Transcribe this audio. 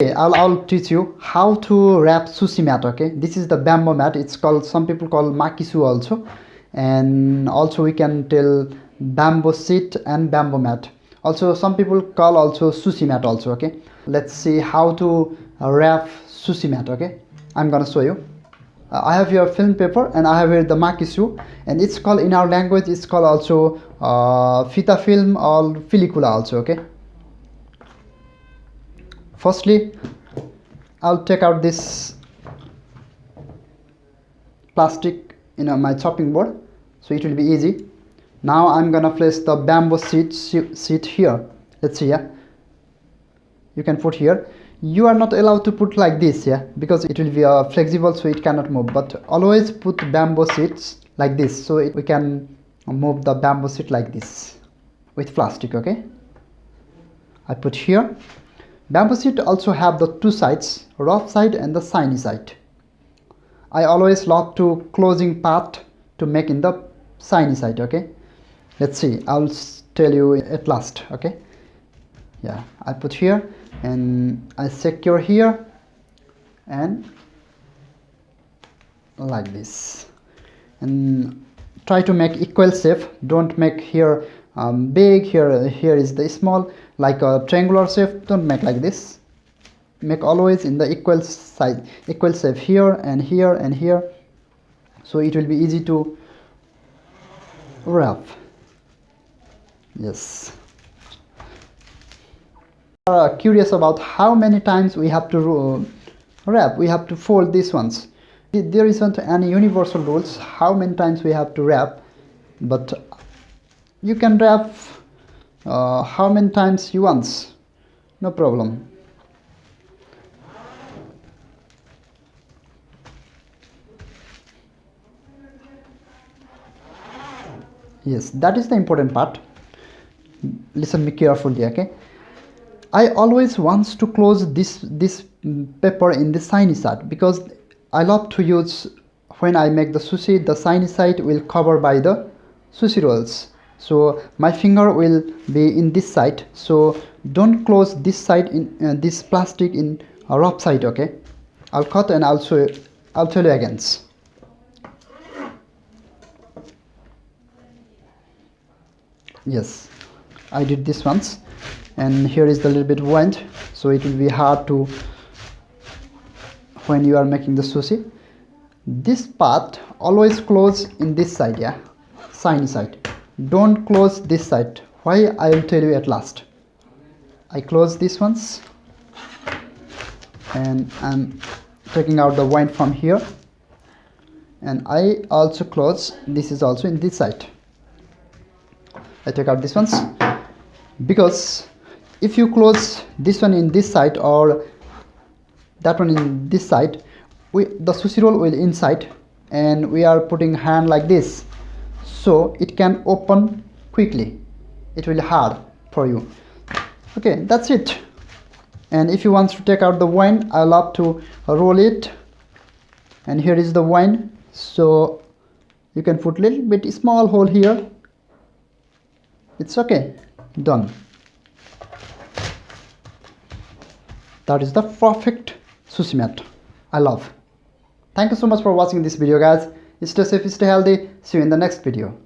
Okay, I'll teach you how to wrap sushi mat. Okay, this is the bamboo mat. It's called, some people call makisu also, and also we can tell bamboo seat and bamboo mat. Also some people call also sushi mat also. Okay, let's see how to wrap sushi mat. Okay, I'm gonna show you. I have here film paper and I have here the makisu, and it's called, in our language it's called also fita film or filicula also. Okay, firstly I'll take out this plastic in my chopping board so it will be easy. Now I'm gonna place the bamboo seat here. Let's see. Yeah, you can put here. You are not allowed to put like this, yeah, because it will be flexible, so it cannot move. But always put bamboo seats like this, so we can move the bamboo seat like this with plastic. Okay, I put here. Bamboo seat also have the two sides, rough side and the shiny side. I always love to closing part to make in the shiny side. Okay, let's see, I'll tell you at last. Okay, yeah, I put here and I secure here and like this, and try to make equal shape. Don't make here big, here is the small, like a triangular shape. Don't make like this. Make always in the equal size, equal shape, here and here and here, so it will be easy to wrap. Yes, curious about how many times we have to wrap, we have to fold these ones. There isn't any universal rules how many times we have to wrap, but you can wrap how many times you want, no problem. Yes, that is the important part. Listen me carefully. Okay, I always wants to close this paper in the shiny side, because I love to use, when I make the sushi, the shiny side will cover by the sushi rolls, so my finger will be in this side. So don't close this side in this plastic in a rough side. Okay, I'll cut and I'll show you, I'll tell you again. Yes, I did this once, and here is the little bit wind, so it will be hard to, when you are making the sushi. This part always close in this side, yeah, shiny side. Don't close this side. Why, I will tell you at last. I close this ones, and I'm taking out the wind from here, and I also close, this is also in this side. I take out this ones, because if you close this one in this side or that one in this side, the sushi roll will inside, and we are putting hand like this, so it can open quickly. It will hard for you. Okay, that's it. And if you want to take out the wine, I love to roll it, and here is the wine, so you can put little bit small hole here. It's okay, done. That is the perfect sushi mat. I love. Thank you so much for watching this video, guys. Stay safe, stay healthy. See you in the next video.